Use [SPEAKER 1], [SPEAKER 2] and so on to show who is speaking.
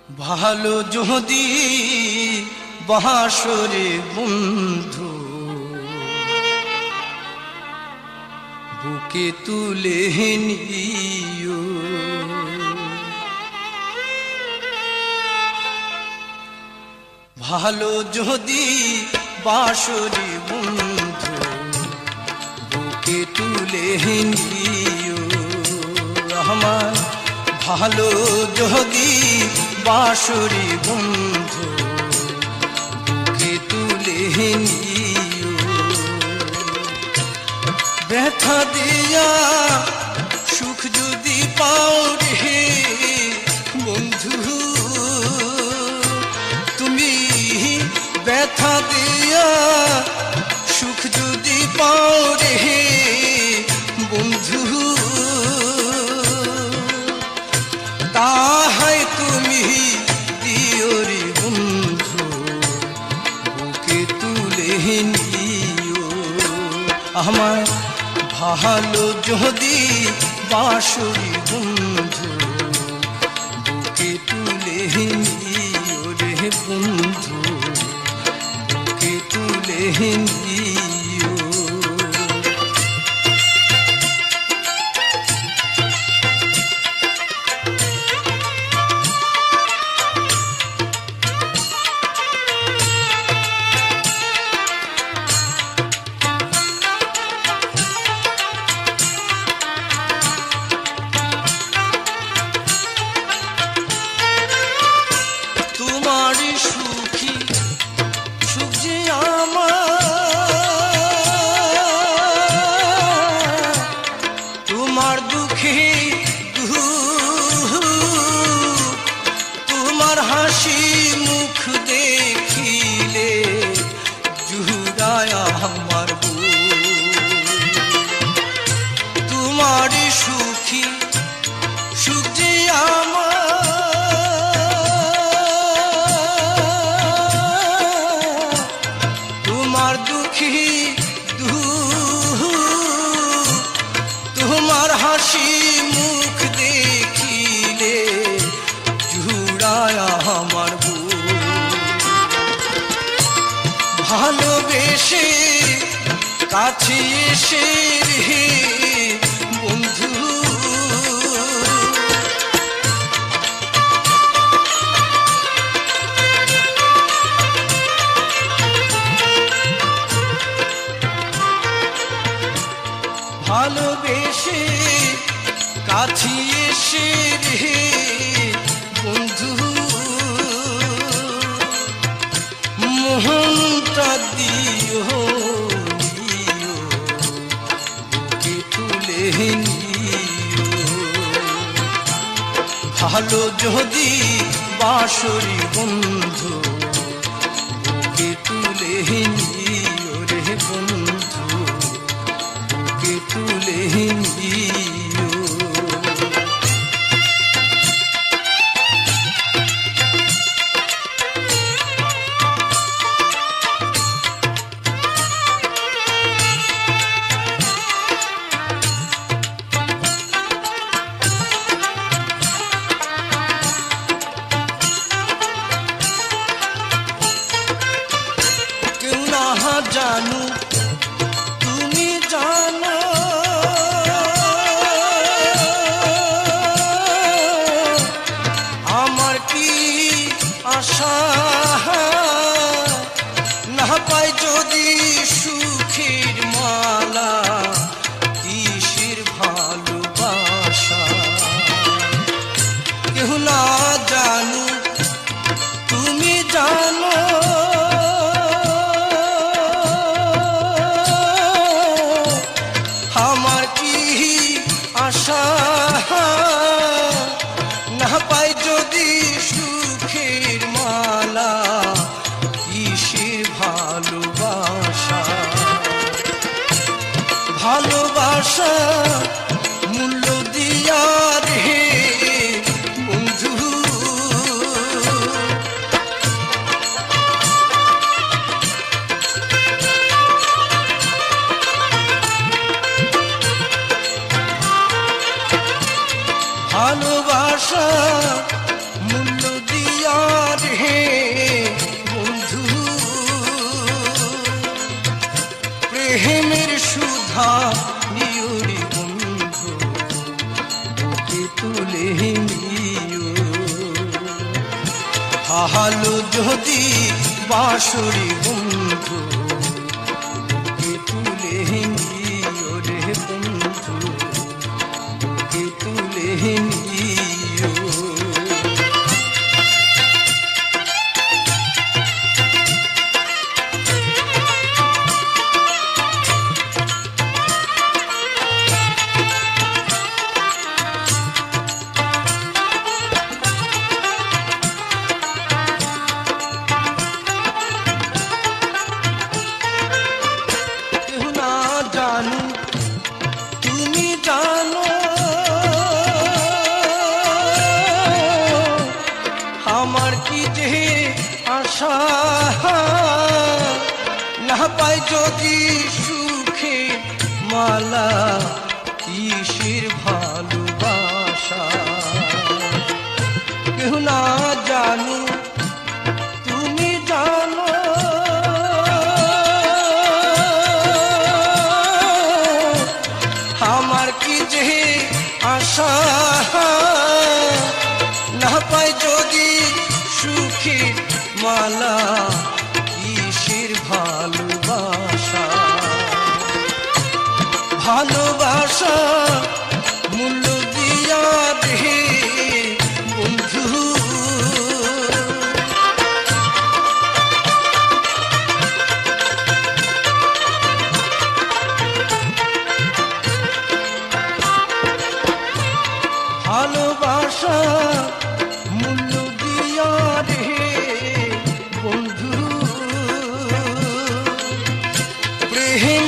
[SPEAKER 1] ভালো যদি বাসরে বন্ধু বুকে তুলে নিও, ভালো যদি বাসরে বন্ধু বুকে তুলে নিও আমার, ভালো যদি বাসরে বন্ধু বুকে তুলে নিও। ব্যথা দিয়া সুখ যদি পাও রে বন্ধু, তুমি ব্যথা দিয়া সুখ যদি পাও রে বন্ধু, তাহাই তুমি দিও রে বন্ধু বুকে তুলে নিও আমার, ভালো যদি বাসরি বন্ধু বুকে তুলে নিও রে বন্ধু বুকে তুলে নিও। সুখী সুখ যে আমার, তোমার দুঃখে তোমার হাসি মুখ দেখিলে জুড়ায় আমার তোমার সুখী সুখ যে আমার, তোমার হাসি মুখ দেখিলে জুড়ায় আমার ভালোবেসে কাছে এসে রে বন্ধু, ভালোবেসে কাছে এসে রে বন্ধু মোহনটা দিও দিও বুকে তুলে নিও, ভালো যদি বাসরি বন্ধু বুকে তুলে নিও রে বন্ধু বুকে তুলে নিও। কেউ না জানু তুমি জানো, আমার কি আশা না পাই যদি সুখের মালা কিসের ভালোবাসা, কেউ না জানু তুমি জানো, আমার কি আশা না পাই যদি সুখের মালা কিসের ভালোবাসা, ভালোবাসা মূল্য দিয়া রে বন্ধু, ভালোবাসা মূল্য দিয়া ভালো যদি বাঁশরি বন্ধু বুকে তুলে নিও রে বন্ধু, বুকে তুলে নিও। তুমি জানো আমার কি যে আশা, না পাই যদি সুখে মালা কিসের ভালোবাসা। কেউ না জানো তুমি জানো আমার কি যে আশা, না পাই যদি সুখের মালা কিসের ভালোবাসা। ভালোবাসা মূল্য দিয়া রে বন্ধু, ভালোবাসা মূল্য দিয়া রে বন্ধু, প্রেম